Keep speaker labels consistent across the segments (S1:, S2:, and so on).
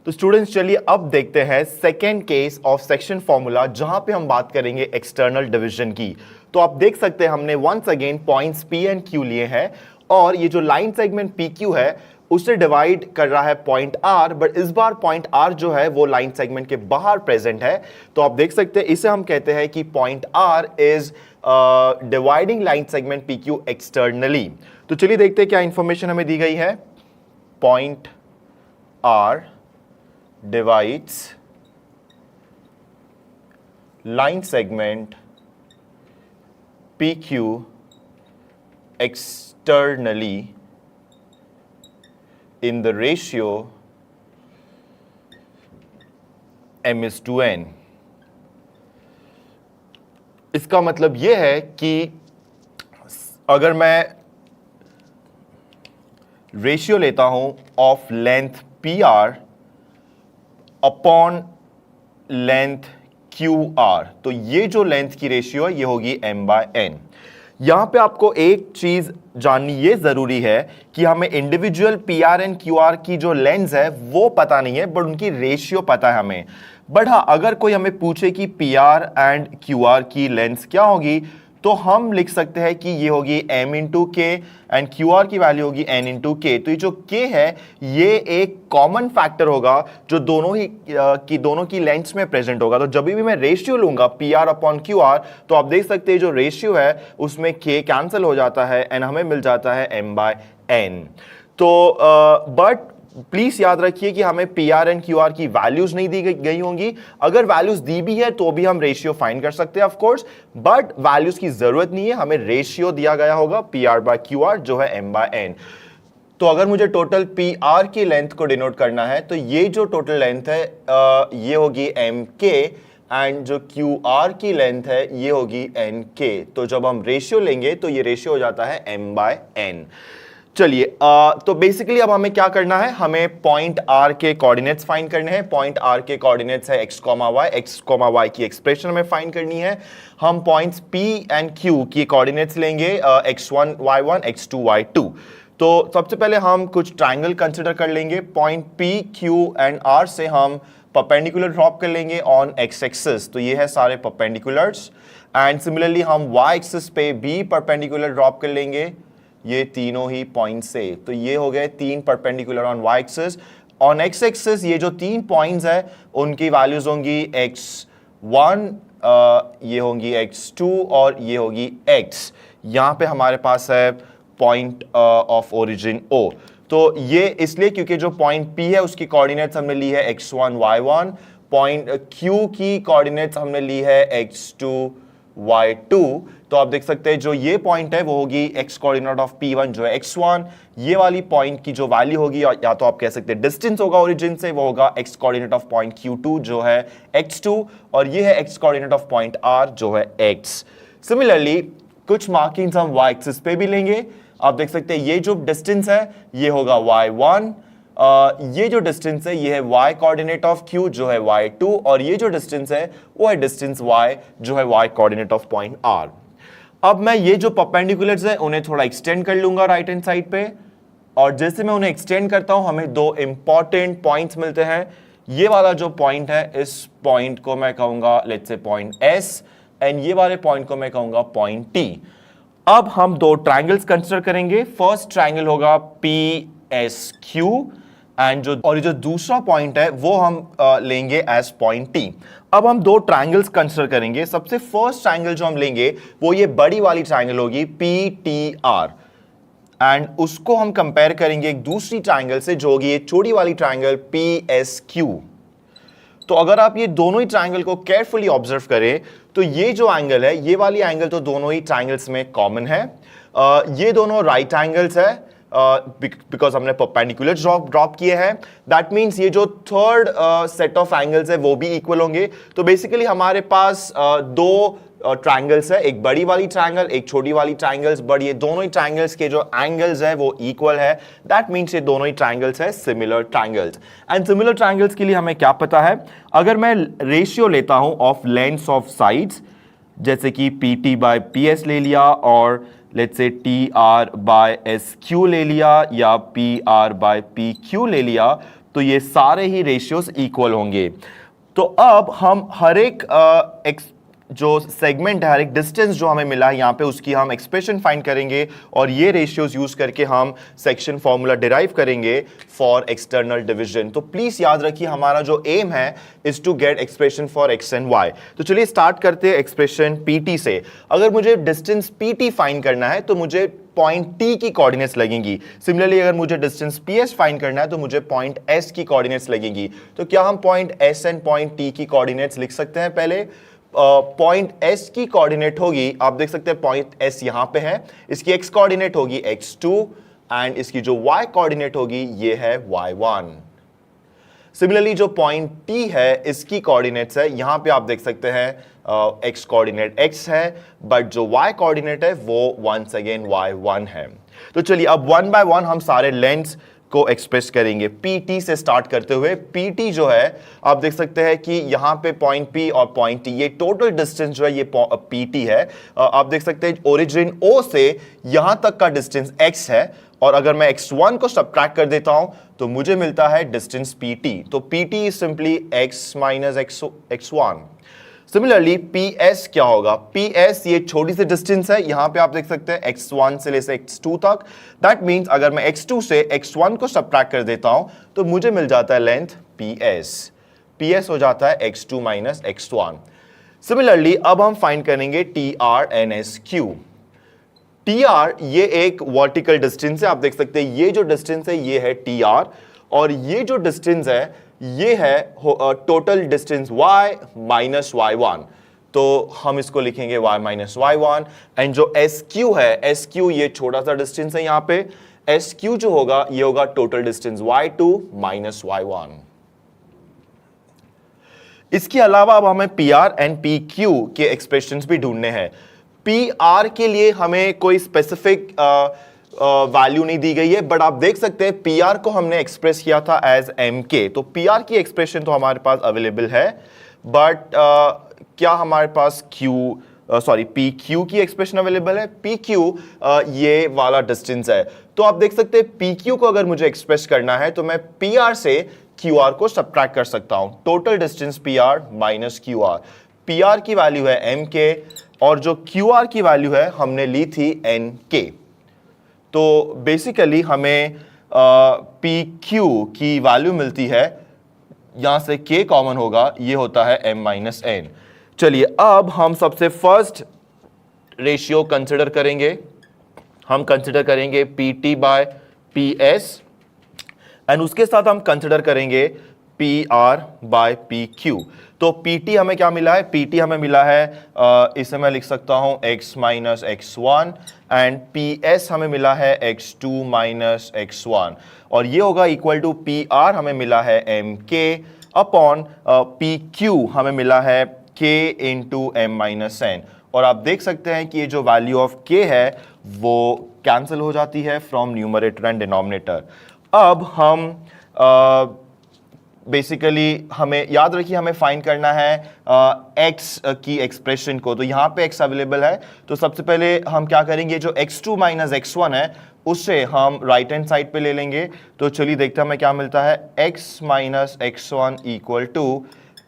S1: तो स्टूडेंट्स चलिए अब देखते हैं second case of section formula, जहां पे हम बात करेंगे एक्सटर्नल डिवीजन की। तो आप देख सकते हैं हमने once again points P and Q लिए हैं और ये जो लाइन सेगमेंट पी क्यू है उसे डिवाइड कर रहा है पॉइंट आर, बट इस बार पॉइंट आर जो है वो लाइन सेगमेंट के बाहर प्रेजेंट है। तो आप देख सकते हैं इसे हम कहते हैं कि point R is dividing line segment P Q externally. तो चलिए देखते हैं क्या इंफॉर्मेशन हमें दी गई है। Point R divides line segment PQ externally in the ratio m:n। इसका मतलब यह है कि अगर मैं रेशियो लेता हूं of length PR upon length QR, तो ये जो लेंथ की रेशियो है ये होगी m/n। यहां पे आपको एक चीज जाननी ये जरूरी है कि हमें इंडिविजुअल PR एंड QR की जो लेंथ है वो पता नहीं है, बट उनकी रेशियो पता है हमें। बट हाँ, अगर कोई हमें पूछे कि PR एंड QR की लेंथ क्या होगी तो हम लिख सकते हैं कि ये होगी m/k एंड QR की वैल्यू होगी n/k। तो ये जो k है ये एक कॉमन फैक्टर होगा जो दोनों की लेंथ्स में प्रेजेंट होगा। तो जब भी मैं रेशियो लूंगा PR अपॉन QR तो आप देख सकते हैं जो रेशियो है उसमें k कैंसिल हो जाता है एंड हमें मिल जाता है m/n। तो बट प्लीज याद रखिए कि हमें PR एंड QR की वैल्यूज नहीं दी गई होंगी। अगर वैल्यूज दी भी है तो भी हम रेशियो फाइंड कर सकते हैं ऑफ कोर्स, बट वैल्यूज की जरूरत नहीं है, हमें रेशियो दिया गया होगा PR/QR जो है m/n। तो अगर मुझे टोटल PR की लेंथ को डिनोट करना है तो ये जो टोटल लेंथ है ये होगी mk एंड जो QR की लेंथ है ये होगी nk। तो जब हम रेशियो लेंगे तो ये रेशियो हो जाता है m/n। चलिए तो बेसिकली अब हमें क्या करना है, हमें पॉइंट R के कोऑर्डिनेट्स फाइंड करने हैं। पॉइंट R के कोऑर्डिनेट्स है x, y की एक्सप्रेशन हमें फाइंड करनी है। हम पॉइंट्स P एंड Q की कोऑर्डिनेट्स लेंगे x1 y1 x2 y2। तो सबसे पहले हम कुछ ट्रायंगल कंसीडर कर लेंगे। Point P, Q and R से हम परपेंडिकुलर ड्रॉप कर लेंगे ऑन x एक्सिस। तो ये है सारे परपेंडिकुलर्स एंड सिमिलरली हम y एक्सिस पे भी परपेंडिकुलर ड्रॉप कर लेंगे ये तीनों ही पॉइंट से। तो ये हो गए तीन perpendicular on y axis. On x axis ये जो तीन पॉइंट्स है उनकी वैल्यूज होंगी x1, ये होंगी x2 और ये होगी x। यहां पे हमारे पास है पॉइंट ऑफ ओरिजिन O। तो ये इसलिए क्योंकि जो पॉइंट P है उसकी कोऑर्डिनेट्स हमने ली है x1 y1, पॉइंट Q की कोऑर्डिनेट्स हमने ली है x2 y2। तो आप देख सकते हैं जो ये पॉइंट है वो होगी x कोऑर्डिनेट ऑफ P1 जो है x1, ये वाली पॉइंट की जो वैल्यू होगी या तो आप कह सकते हैं डिस्टेंस होगा ओरिजिन से, वो होगा x coordinate of point Q2 जो है x2 और ये है x coordinate of point R जो है x। सिमिलरली कुछ मार्किंग्स हम y एक्सिस पे भी लेंगे। आप देख सकते हैं ये जो डिस्टेंस है ये होगा y1, ये जो डिस्टेंस है ये है y कोऑर्डिनेट ऑफ Q जो है y2 और ये जो डिस्टेंस है वो है डिस्टेंस y जो है y coordinate of point R। अब मैं ये जो परपेंडिकुलर्स है उन्हें थोड़ा एक्सटेंड कर लूंगा राइट हैंड साइड पे, और जैसे मैं उन्हें एक्सटेंड करता हूं हमें दो इंपॉर्टेंट पॉइंट्स मिलते हैं। ये वाला जो पॉइंट है इस पॉइंट को मैं कहूंगा let's say point S and ये वाले पॉइंट को मैं कहूंगा पॉइंट T। अब हम दो ट्रायंगल्स कंसीडर करेंगे। फर्स्ट ट्रायंगल होगा PSQ एंड जो दूसरा पॉइंट है वो हम लेंगे एज पॉइंट T। अब हम दो ट्रायंगल्स कंसीडर करेंगे। सबसे फर्स्ट ट्रायंगल जो हम लेंगे वो ये बड़ी वाली ट्रायंगल होगी PTR एंड उसको हम कंपेयर करेंगे एक दूसरी ट्रायंगल से जो होगी ये छोटी वाली ट्रायंगल PSQ। तो अगर आप ये दोनों ही ट्रायंगल को केयरफुली ऑब्जर्व करें तो ये जो एंगल है ये वाली एंगल तो दोनों ही ट्रायंगल्स में कॉमन है। ये दोनों राइट एंगल्स है बिकॉज हमने परपेंडिकुलर ड्रॉप किए हैं। दैट मीन्स ये जो थर्ड सेट ऑफ एंगल्स है वो भी इक्वल होंगे। तो बेसिकली हमारे पास दो ट्रायंगल्स है, एक बड़ी वाली ट्रायंगल एक छोटी वाली ट्रायंगल्स, बट ये दोनों ही ट्रायंगल्स के जो एंगल्स है वो इक्वल है। दैट मीन्स ये दोनों ही ट्रायंगल्स है similar triangles. And similar triangles के लिए हमें क्या पता है, अगर मैं रेशियो लेता हूं ऑफ लेंथ्स ऑफ साइड्स जैसे कि PT/PS ले लिया और लेट्स से TR/SQ ले लिया या PR/PQ ले लिया, तो ये सारे ही रेशियोज इक्वल होंगे। तो अब हम हर एक जो सेगमेंट है, हर एक डिस्टेंस जो हमें मिला है यहाँ पे, उसकी हम एक्सप्रेशन फाइंड करेंगे और ये रेशियोज यूज करके हम सेक्शन फॉर्मूला डिराइव करेंगे फॉर एक्सटर्नल डिवीजन। तो प्लीज याद रखिए हमारा जो एम है is to get expression for x and y. तो चलिए स्टार्ट करते हैं एक्सप्रेशन पीटी से। अगर मुझे डिस्टेंस पीटी फाइंड करना है तो मुझे पॉइंट टी की कोऑर्डिनेट्स लगेंगी। सिमिलरली अगर मुझे डिस्टेंस पीएस फाइंड करना है तो मुझे पॉइंट एस की कोऑर्डिनेट्स लगेंगी। तो क्या हम point S and point T की कोऑर्डिनेट्स लिख सकते हैं? पहले पॉइंट एस की कोऑर्डिनेट होगी, आप देख सकते हैं पॉइंट एस यहां पे है, इसकी एक्स कोऑर्डिनेट होगी x2 एंड इसकी जो y कोऑर्डिनेट होगी ये है y1। सिमिलरली जो पॉइंट T है इसकी कोऑर्डिनेट्स है, यहां पे आप देख सकते हैं x कोऑर्डिनेट x है, बट जो y कोऑर्डिनेट है वो वंस अगेन y1 है। तो चलिए अब वन बाय वन हम सारे लेंथ्स को एक्सप्रेस करेंगे। PT से स्टार्ट करते हुए, PT जो है आप देख सकते हैं कि यहां पे पॉइंट P और पॉइंट T, ये टोटल डिस्टेंस जो है ये PT है। आप देख सकते हैं ओरिजिन O से यहां तक का डिस्टेंस x है, और अगर मैं x1 को सब्ट्रैक्ट कर देता हूं तो मुझे मिलता है डिस्टेंस PT। तो PT is simply x minus x1। Similarly PS क्या होगा? PS ये छोटी सी डिस्टेंस है, यहां पे आप देख सकते हैं x1 से लेकर x2 तक। दैट मींस अगर मैं x2 से x1 को सब्ट्रैक्ट कर देता हूं तो मुझे मिल जाता है लेंथ PS हो जाता है x2 माइनस x1। सिमिलरली अब हम फाइंड करेंगे TR एंड SQ। TR ये एक वर्टिकल डिस्टेंस है, आप देख सकते हैं ये जो डिस्टेंस है ये है TR, और ये जो डिस्टेंस है ये है total distance y minus y1। तो हम इसको लिखेंगे y माइनस y1। एंड जो SQ है, SQ ये छोटा सा डिस्टेंस है, यहां पे SQ जो होगा ये होगा total distance y2 minus y1। इसके अलावा अब हमें PR एंड PQ के एक्सप्रेशंस भी ढूंढने हैं। PR के लिए हमें कोई स्पेसिफिक वैल्यू नहीं दी गई है, बट आप देख सकते हैं PR को हमने एक्सप्रेस किया था एज MK। तो PR की एक्सप्रेशन तो हमारे पास अवेलेबल है, बट क्या हमारे पास PQ की एक्सप्रेशन अवेलेबल है? PQ ये वाला डिस्टेंस है। तो आप देख सकते हैं PQ को अगर मुझे एक्सप्रेस करना है तो मैं PR से QR को सब्ट्रैक्ट कर सकता हूं। Total distance PR minus QR। PR की वैल्यू है MK और जो QR की वैल्यू है हमने ली थी NK। तो बेसिकली हमें PQ की वैल्यू मिलती है, यहां से K कॉमन होगा, ये होता है M माइनस N। चलिए अब हम सबसे फर्स्ट रेशियो कंसिडर करेंगे, हम कंसिडर करेंगे PT बाय PS एंड उसके साथ हम कंसिडर करेंगे PR बाय PQ। तो PT हमें क्या मिला है? PT हमें मिला है इसे मैं लिख सकता हूं x minus x1 and PS हमें मिला है x2 माइनस x1, और ये होगा इक्वल टू PR हमें मिला है MK अपॉन PQ हमें मिला है K into M minus N। और आप देख सकते हैं कि ये जो वैल्यू ऑफ K है वो कैंसिल हो जाती है फ्रॉम न्यूमरेटर एंड डिनोमिनेटर। अब हम बेसिकली हमें याद रखिए हमें फाइंड करना है x की एक्सप्रेशन को। तो यहाँ पे x अवेलेबल है, तो सबसे पहले हम क्या करेंगे, जो x2 माइनस x1 है उससे हम राइट हैंड साइड पे ले लेंगे। तो चलिए देखते हैं हमें क्या मिलता है, x minus x1 equal to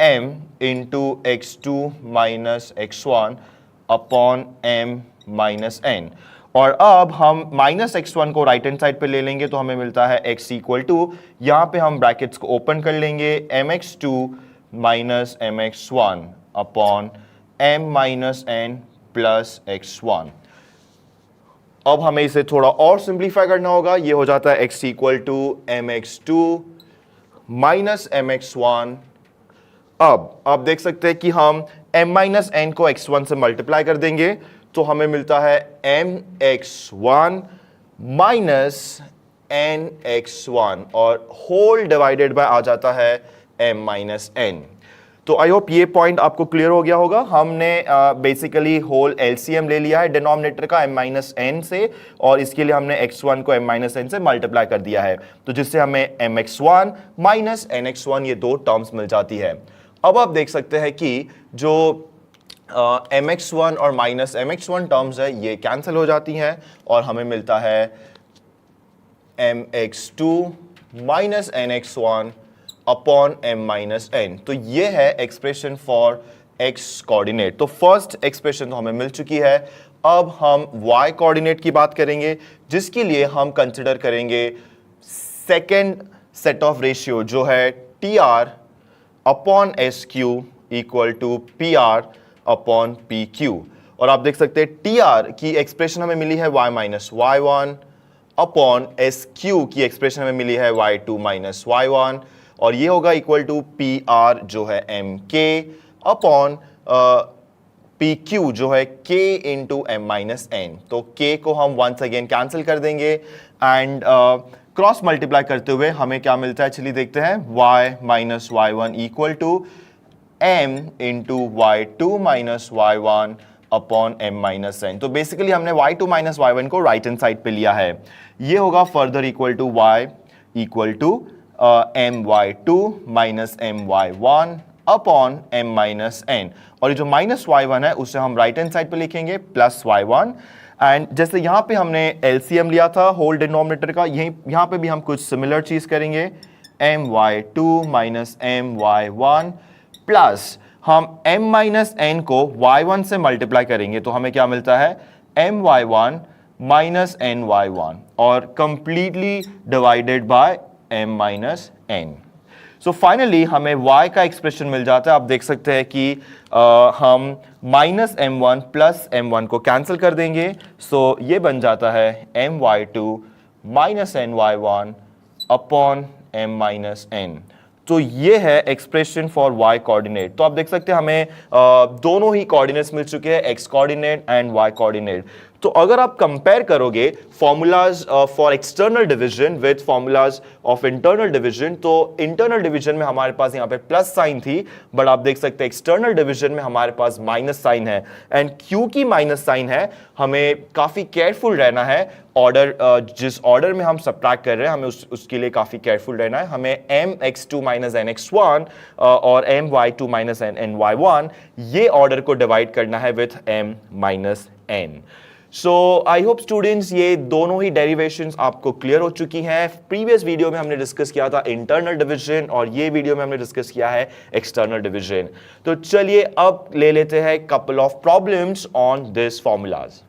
S1: m into x2 minus x1 upon m minus n। और अब हम माइनस x1 को राइट हैंड साइड पे ले लेंगे तो हमें मिलता है x इक्वल टू, यहां पे हम ब्रैकेट्स को ओपन कर लेंगे, mx2 minus mx1 upon m minus n plus x1। अब हमें इसे थोड़ा और सिंप्लीफाई करना होगा, ये हो जाता है x equal to mx2 minus mx1। अब आप देख सकते हैं कि हम m माइनस n को x1 से मल्टीप्लाई कर देंगे तो हमें मिलता है mx1 माइनस nx1 और होल डिवाइडेड बाय आ जाता है m माइनस n। तो आई होप ये पॉइंट आपको क्लियर हो गया होगा। हमने बेसिकली होल एलसीएम ले लिया है डिनोमिनेटर का m माइनस n से, और इसके लिए हमने x1 को m माइनस n से मल्टीप्लाई कर दिया है, तो जिससे हमें mx1 माइनस nx1 ये दो टर्म्स मिल जाती है। अब आप देख सकते हैं कि जो mx1 और माइनस mx1 टर्म्स है ये कैंसिल हो जाती हैं और हमें मिलता है mx2 minus nx1 upon m minus n। तो ये है एक्सप्रेशन फॉर x कोऑर्डिनेट। तो फर्स्ट एक्सप्रेशन तो हमें मिल चुकी है। अब हम y कोऑर्डिनेट की बात करेंगे, जिसके लिए हम कंसिडर करेंगे सेकेंड सेट ऑफ रेशियो जो है TR upon SQ equal to PR upon PQ। और आप देख सकते हैं TR की एक्सप्रेशन हमें मिली है y minus y1 upon SQ की एक्सप्रेशन हमें मिली है y2 माइनस y1, और ये होगा इक्वल टू PR जो है MK अपॉन PQ जो है K into M minus N। तो K को हम वंस अगेन कैंसिल कर देंगे एंड क्रॉस मल्टीप्लाई करते हुए हमें क्या मिलता है, चलिए देखते हैं। y minus y1 equal to m into y2 minus y1 upon m minus n। तो बेसिकली हमने y2 माइनस y1 को राइट हैंड साइड पे लिया है। ये होगा further equal to y equal to my2 minus my1 upon m minus n, और ये जो माइनस y1 है उसे हम राइट हैंड साइड पे लिखेंगे प्लस y1। एंड जैसे यहाँ पे हमने LCM लिया था होल डिनोमिनेटर का, यहाँ पे भी हम कुछ सिमिलर चीज करेंगे। my2 माइनस my1 प्लस हम m माइनस n को y1 से मल्टीप्लाई करेंगे तो हमें क्या मिलता है, my1 माइनस ny1 और completely divided by m minus n। So finally हमें y का एक्सप्रेशन मिल जाता है। आप देख सकते हैं कि हम माइनस m1 प्लस m1 को कैंसिल कर देंगे। सो ये बन जाता है my2 minus ny1 upon m minus n। तो ये है एक्सप्रेशन फॉर y कोऑर्डिनेट। तो आप देख सकते हैं हमें दोनों ही कोऑर्डिनेट्स मिल चुके हैं, x coordinate and y coordinate. तो अगर आप कंपेयर करोगे formulas for external division with formulas of internal division, तो इंटरनल डिवीजन में हमारे पास यहाँ पे प्लस साइन थी, बट आप देख सकते हैं एक्सटर्नल डिवीजन में हमारे पास माइनस साइन है। एंड क्योंकि माइनस साइन है हमें काफी केयरफुल रहना है। ऑर्डर जिस ऑर्डर में हम सब्ट्रैक्ट कर रहे हैं हमें उसके लिए काफी केयरफुल रहना है। हमें mx2 माइनस nx1 और my2 माइनस ny1 ये ऑर्डर को डिवाइड करना है with m minus n। So I hope students ये दोनों ही डेरिवेशंस आपको क्लियर हो चुकी हैं। प्रीवियस वीडियो में हमने डिस्कस किया था इंटरनल डिवीजन और ये वीडियो में हमने डिस्कस किया है एक्सटर्नल डिवीजन। तो चलिए अब ले लेते हैं couple of problems on this formulas.